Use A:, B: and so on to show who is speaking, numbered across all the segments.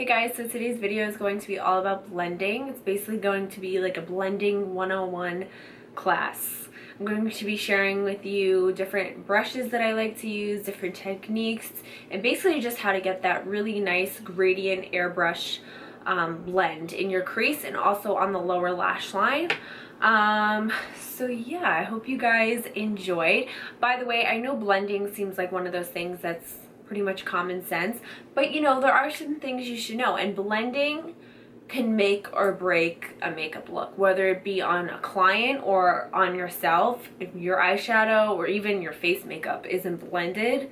A: Hey guys, so today's video is going to be all about blending. It's basically going to be like a blending 101 class. I'm going to be sharing with you different brushes that I like to use, different techniques, and basically just how to get that really nice gradient airbrush blend in your crease and also on the lower lash line. So yeah, I hope you guys enjoyed. By the way, I know blending seems like one of those things that's pretty much common sense, but you know, there are some things you should know, and blending can make or break a makeup look, whether it be on a client or on yourself. If your eyeshadow or even your face makeup isn't blended,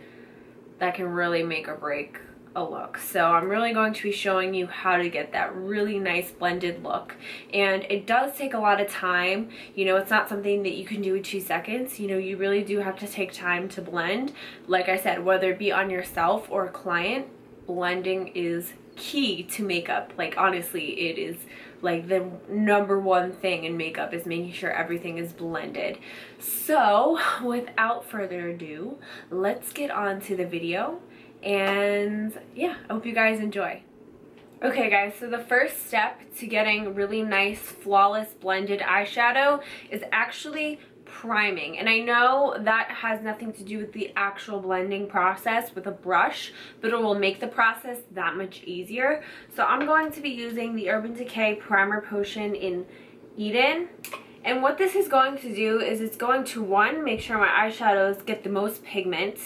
A: that can really make or break a look. So I'm really going to be showing you how to get that really nice blended look, and it does take a lot of time. You know, it's not something that you can do in 2 seconds. You know, you really do have to take time to blend. Like I said, whether it be on yourself or a client, blending is key to makeup. Like honestly, it is like the #1 thing in makeup is making sure everything is blended. So without further ado, let's get on to the video. And yeah, I hope you guys enjoy. Okay guys, so the first step to getting really nice, flawless blended eyeshadow is actually priming. And I know that has nothing to do with the actual blending process with a brush, but it will make the process that much easier. So I'm going to be using the Urban Decay Primer Potion in Eden. And what this is going to do is it's going to, one, make sure my eyeshadows get the most pigment,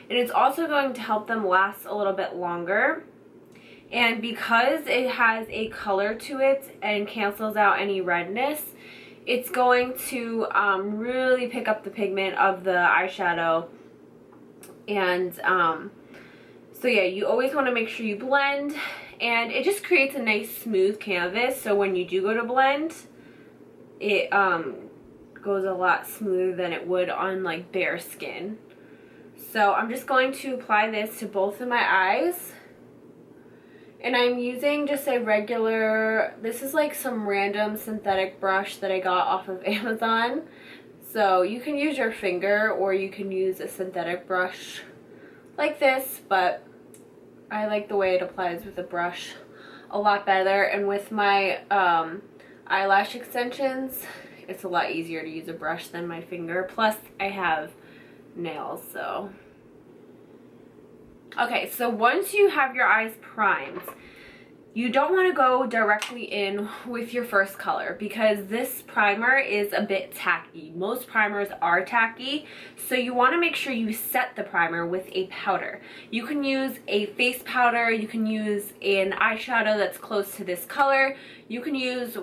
A: and it's also going to help them last a little bit longer. And because it has a color to it and cancels out any redness, it's going to really pick up the pigment of the eyeshadow. And so yeah, you always want to make sure you blend, and it just creates a nice smooth canvas, so when you do go to blend, it goes a lot smoother than it would on like bare skin. So I'm just going to apply this to both of my eyes, and I'm using just a regular, this is like some random synthetic brush that I got off of Amazon. So you can use your finger or you can use a synthetic brush like this, but I like the way it applies with a brush a lot better. And with my eyelash extensions, it's a lot easier to use a brush than my finger. Plus I have nails, so. Okay, so once you have your eyes primed, you don't want to go directly in with your first color because this primer is a bit tacky. Most primers are tacky, so you want to make sure you set the primer with a powder. You can use a face powder, you can use an eyeshadow that's close to this color, you can use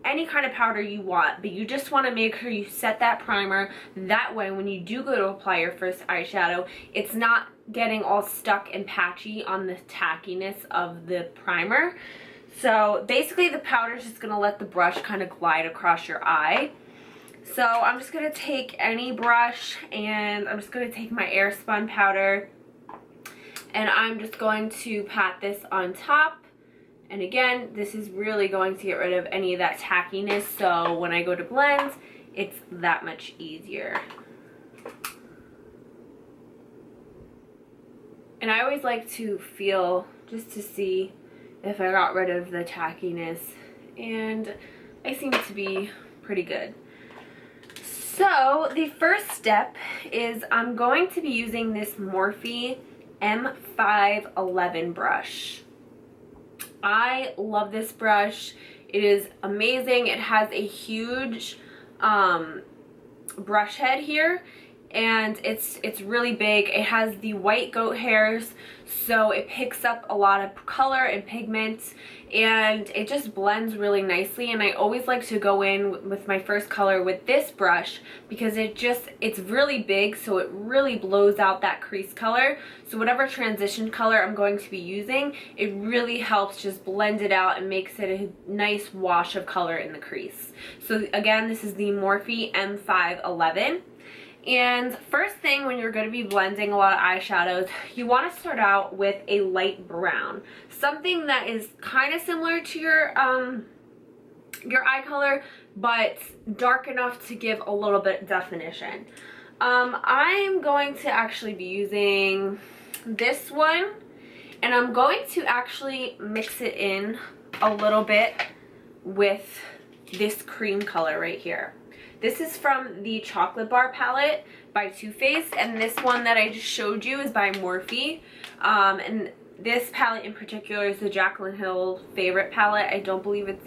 A: any kind of powder you want, but you just want to make sure you set that primer. That way when you do go to apply your first eyeshadow, it's not getting all stuck and patchy on the tackiness of the primer. So basically the powder is just going to let the brush kind of glide across your eye. So I'm just going to take any brush and I'm just going to take my Airspun powder, and I'm just going to pat this on top. And again, this is really going to get rid of any of that tackiness, so when I go to blend, it's that much easier. And I always like to feel just to see if I got rid of the tackiness, and I seem to be pretty good. So the first step is I'm going to be using this Morphe M511 brush. I love this brush. It is amazing. It has a huge brush head here, and it's really big. It has the white goat hairs, so it picks up a lot of color and pigment, and it just blends really nicely. And I always like to go in with my first color with this brush because it's really big, so it really blows out that crease color. So whatever transition color I'm going to be using, it really helps just blend it out and makes it a nice wash of color in the crease. So again, this is the Morphe M511. And first thing, when you're going to be blending a lot of eyeshadows, you want to start out with a light brown, something that is kind of similar to your eye color, but dark enough to give a little bit definition. I'm going to actually be using this one, And I'm going to actually mix it in a little bit with this cream color right here. This is from the Chocolate Bar palette by Too Faced, and this one that I just showed you is by Morphe. And this palette in particular is the Jaclyn Hill favorite palette. I don't believe it's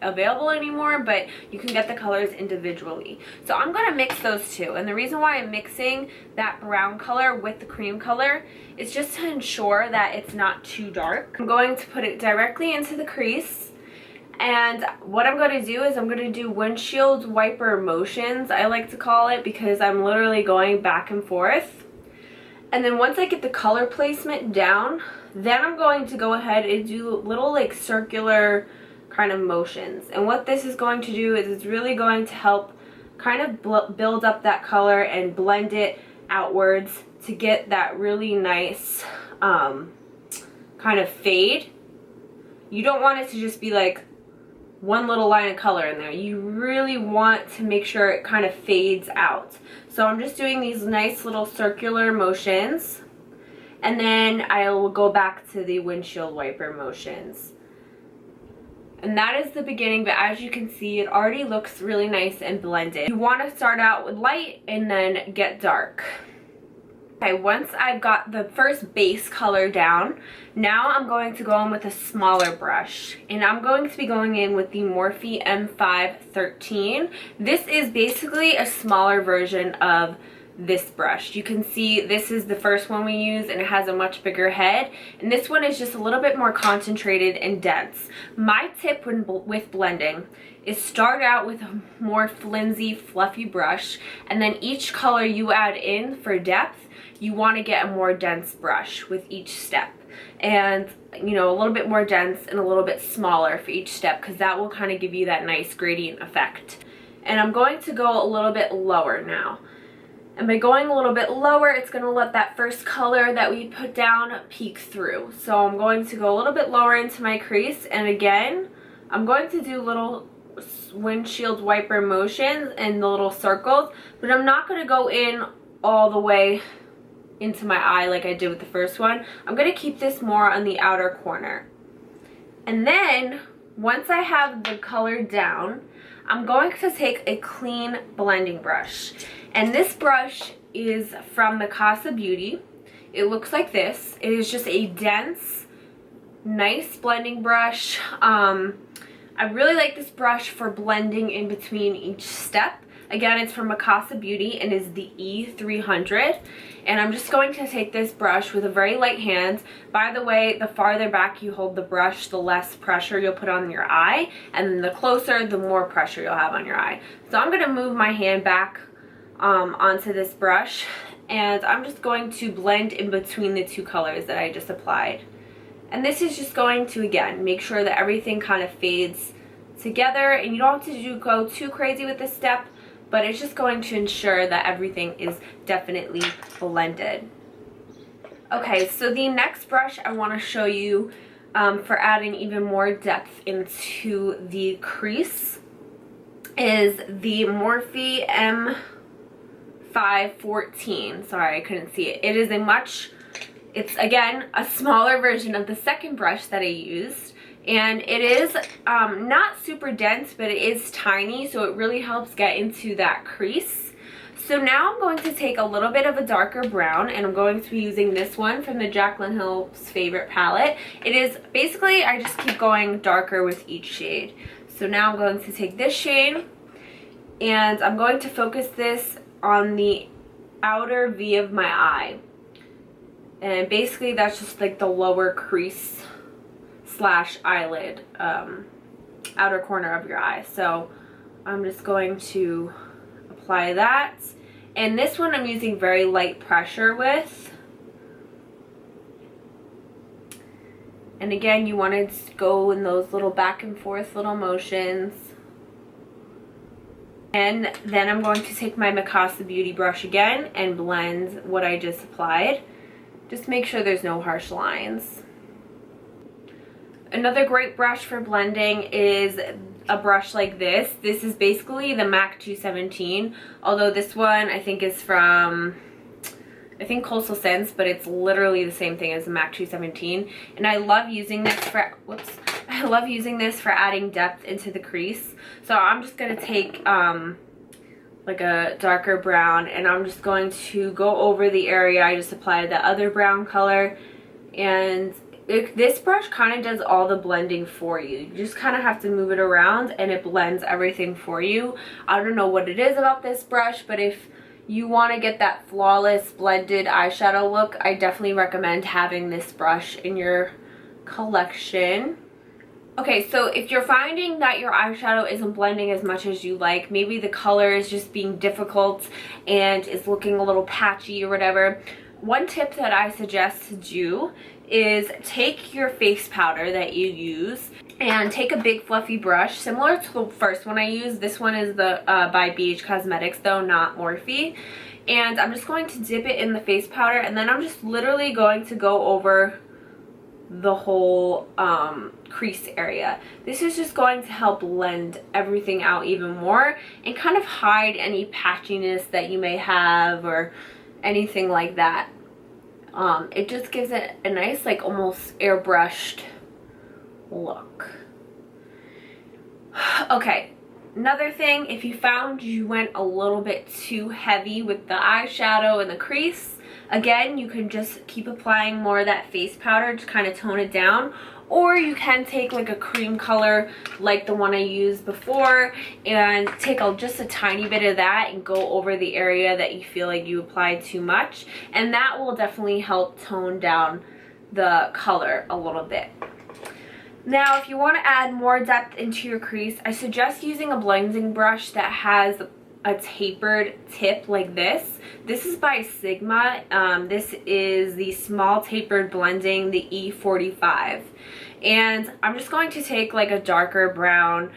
A: available anymore, but you can get the colors individually. So I'm going to mix those two, and the reason why I'm mixing that brown color with the cream color is just to ensure that it's not too dark. I'm going to put it directly into the crease. And what I'm going to do is I'm going to do windshield wiper motions, I like to call it, because I'm literally going back and forth. And then once I get the color placement down, then I'm going to go ahead and do little like circular kind of motions. And what this is going to do is it's really going to help kind of build up that color and blend it outwards to get that really nice kind of fade. You don't want it to just be like one little line of color in there. You really want to make sure it kind of fades out. So I'm just doing these nice little circular motions, and then I will go back to the windshield wiper motions. And that is the beginning, but as you can see, it already looks really nice and blended. You want to start out with light and then get dark. Okay, once I've got the first base color down, now I'm going to go in with a smaller brush. And I'm going to be going in with the Morphe M513. This is basically a smaller version of this brush. You can see this is the first one we use, and it has a much bigger head. And this one is just a little bit more concentrated and dense. My tip with blending is start out with a more flimsy, fluffy brush, and then each color you add in for depth, you want to get a more dense brush with each step. And, you know, a little bit more dense and a little bit smaller for each step, because that will kind of give you that nice gradient effect. And I'm going to go a little bit lower now. And by going a little bit lower, it's going to let that first color that we put down peek through. So I'm going to go a little bit lower into my crease, and again, I'm going to do little windshield wiper motions and the little circles, but I'm not going to go in all the way into my eye like I did with the first one. I'm going to keep this more on the outer corner. And then once I have the color down, I'm going to take a clean blending brush. And this brush is from Mikasa Beauty. It looks like this. It is just a dense, nice blending brush. I really like this brush for blending in between each step. Again, it's from Mikasa Beauty and is the E300. And I'm just going to take this brush with a very light hand. By the way, the farther back you hold the brush, the less pressure you'll put on your eye. And then the closer, the more pressure you'll have on your eye. So I'm going to move my hand back onto this brush. And I'm just going to blend in between the two colors that I just applied. And this is just going to, again, make sure that everything kind of fades together. And you don't have to go too crazy with this step, but it's just going to ensure that everything is definitely blended. Okay, so the next brush I want to show you for adding even more depth into the crease is the Morphe M514. Sorry, I couldn't see it. It is it's again a smaller version of the second brush that I used. And it is not super dense, but it is tiny, so it really helps get into that crease. So now I'm going to take a little bit of a darker brown, and I'm going to be using this one from the Jaclyn Hill's favorite palette. It is basically, I just keep going darker with each shade. So now I'm going to take this shade, and I'm going to focus this on the outer V of my eye. And basically that's just like the lower crease / eyelid, outer corner of your eye. So I'm just going to apply that. And this one I'm using very light pressure with. And again, you want to go in those little back and forth little motions. And then I'm going to take my Mikasa Beauty brush again and blend what I just applied. Just make sure there's no harsh lines. Another great brush for blending is a brush like this. This is basically the MAC 217, although this one I think is from I think Coastal Scents, but it's literally the same thing as the MAC 217. And I love using this for, I love using this for adding depth into the crease. So I'm just going to take like a darker brown, and I'm just going to go over the area I just applied the other brown color. And this brush kind of does all the blending for you. You just kind of have to move it around and it blends everything for you. I don't know what it is about this brush, but if you want to get that flawless blended eyeshadow look, I definitely recommend having this brush in your collection. Okay, so if you're finding that your eyeshadow isn't blending as much as you like, maybe the color is just being difficult and is looking a little patchy or whatever, one tip that I suggest to do is take your face powder that you use and take a big fluffy brush similar to the first one I used. This one is the by BH Cosmetics though, not Morphe. And I'm just going to dip it in the face powder, and then I'm just literally going to go over the whole crease area. This is just going to help blend everything out even more and kind of hide any patchiness that you may have or anything like that. It just gives it a nice, like, almost airbrushed look. Okay, another thing, if you found you went a little bit too heavy with the eyeshadow and the crease, again, you can just keep applying more of that face powder to kind of tone it down. Or you can take like a cream color like the one I used before and take just a tiny bit of that and go over the area that you feel like you applied too much. And that will definitely help tone down the color a little bit. Now, if you want to add more depth into your crease, I suggest using a blending brush that has a tapered tip like this. This is by Sigma. This is the small tapered blending, the E45. And I'm just going to take like a darker brown.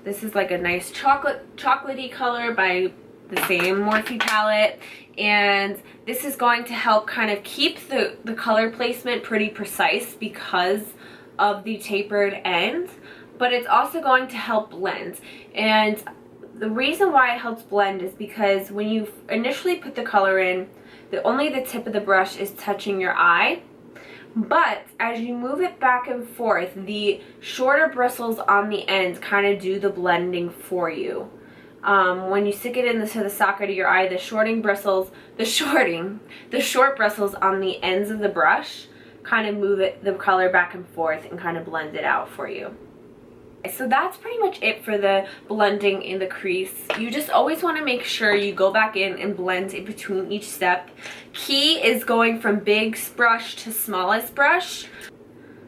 A: This is like a nice chocolatey color by the same Morphe palette. And this is going to help kind of keep the color placement pretty precise because of the tapered end. But it's also going to help blend. And the reason why it helps blend is because when you initially put the color in, only the tip of the brush is touching your eye. But as you move it back and forth, the shorter bristles on the end kind of do the blending for you. When you stick it into the socket of your eye, the short bristles on the ends of the brush kind of move the color back and forth and kind of blend it out for you. So that's pretty much it for the blending in the crease. You just always want to make sure you go back in and blend in between each step. Key is going from big brush to smallest brush.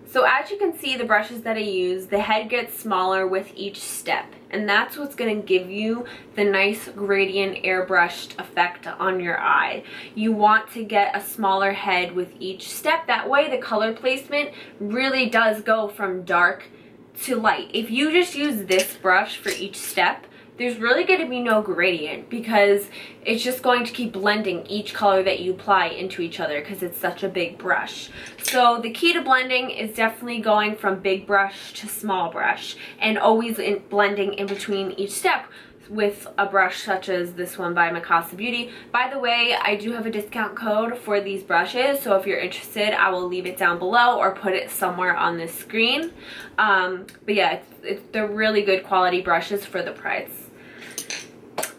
A: So as you can see, the brushes that I use, the head gets smaller with each step. And that's what's going to give you the nice gradient airbrushed effect on your eye. You want to get a smaller head with each step. That way the color placement really does go from dark to light. If you just use this brush for each step, there's really going to be no gradient because it's just going to keep blending each color that you apply into each other because it's such a big brush. So the key to blending is definitely going from big brush to small brush and always blending in between each step with a brush such as this one by Mikasa Beauty. By the way, I do have a discount code for these brushes, so if you're interested, I will leave it down below or put it somewhere on the screen. But yeah, they're really good quality brushes for the price.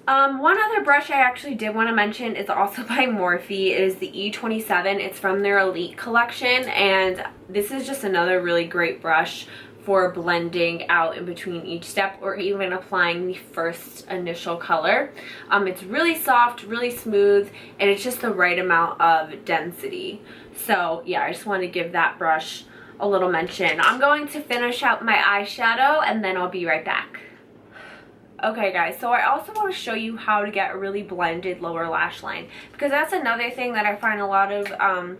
A: One other brush I actually did want to mention is also by Morphe. It is the E27. It's from their Elite collection, and this is just another really great brush for blending out in between each step or even applying the first initial color. It's really soft, really smooth, and it's just the right amount of density. So yeah, I just want to give that brush a little mention. I'm going to finish out my eyeshadow and then I'll be right back. Okay guys, so I also want to show you how to get a really blended lower lash line, because that's another thing that I find a lot of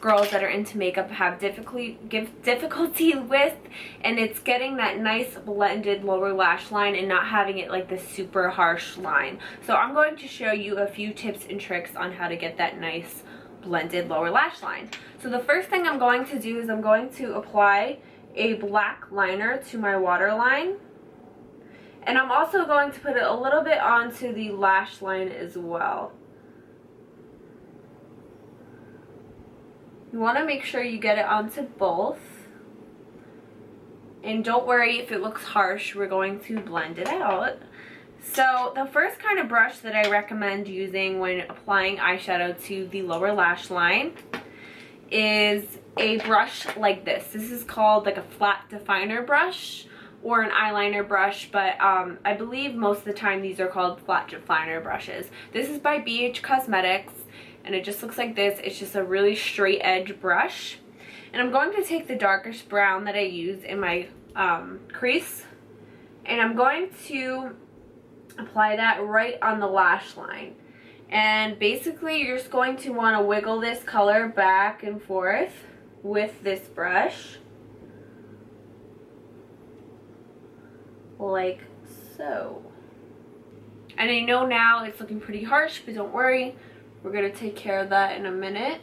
A: girls that are into makeup have difficulty with, and it's getting that nice blended lower lash line and not having it like this super harsh line. So I'm going to show you a few tips and tricks on how to get that nice blended lower lash line. So the first thing I'm going to do is I'm going to apply a black liner to my waterline. And I'm also going to put it a little bit onto the lash line as well. You want to make sure you get it onto both. And don't worry if it looks harsh, we're going to blend it out. So the first kind of brush that I recommend using when applying eyeshadow to the lower lash line is a brush like this. This is called like a flat definer brush or an eyeliner brush, but I believe most of the time these are called flat definer brushes. This is by BH Cosmetics, and it just looks like this. It's just a really straight edge brush. And I'm going to take the darkest brown that I use in my crease, and I'm going to apply that right on the lash line. And basically you're just going to want to wiggle this color back and forth with this brush, like so. And I know now it's looking pretty harsh, but don't worry, we're going to take care of that in a minute.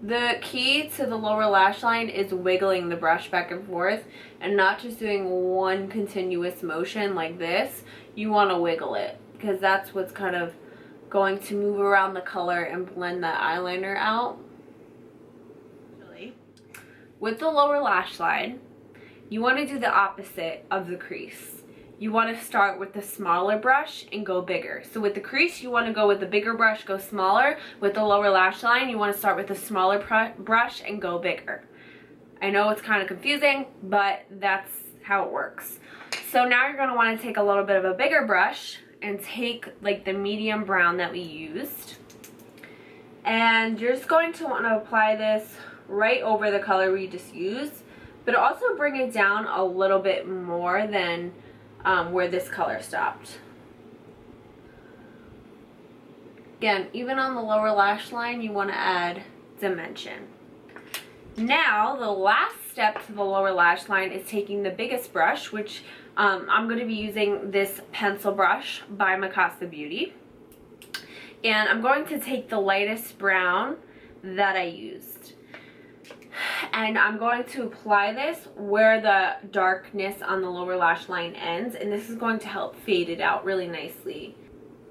A: The key to the lower lash line is wiggling the brush back and forth and not just doing one continuous motion like this. You want to wiggle it because that's what's kind of going to move around the color and blend that eyeliner out. With the lower lash line, you want to do the opposite of the crease. You want to start with the smaller brush and go bigger. So with the crease, you want to go with the bigger brush, go smaller. With the lower lash line, you want to start with the smaller brush and go bigger. I know it's kind of confusing, but that's how it works. So now you're going to want to take a little bit of a bigger brush and take like the medium brown that we used. And you're just going to want to apply this right over the color we just used, but also bring it down a little bit more than where this color stopped. Again, even on the lower lash line, you want to add dimension. Now, the last step to the lower lash line is taking the biggest brush, which I'm going to be using this pencil brush by Mikasa Beauty. And I'm going to take the lightest brown that I used. And I'm going to apply this where the darkness on the lower lash line ends, and this is going to help fade it out really nicely.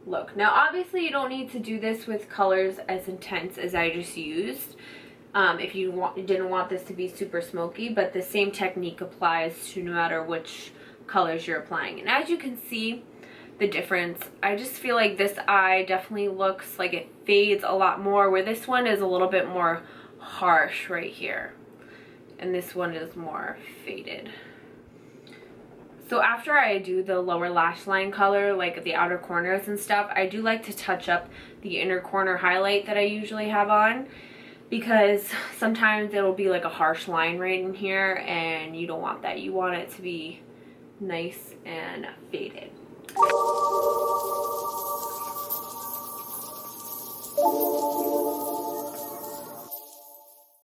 A: Look, now obviously you don't need to do this with colors as intense as I just used if you didn't want this to be super smoky, but the same technique applies to no matter which colors you're applying. And as you can see the difference, I just feel like this eye definitely looks like it fades a lot more, where this one is a little bit more harsh right here and this one is more faded. So after I do the lower lash line color, like the outer corners and stuff, I do like to touch up the inner corner highlight that I usually have on, because sometimes it'll be like a harsh line right in here and you don't want that. You want it to be nice and faded.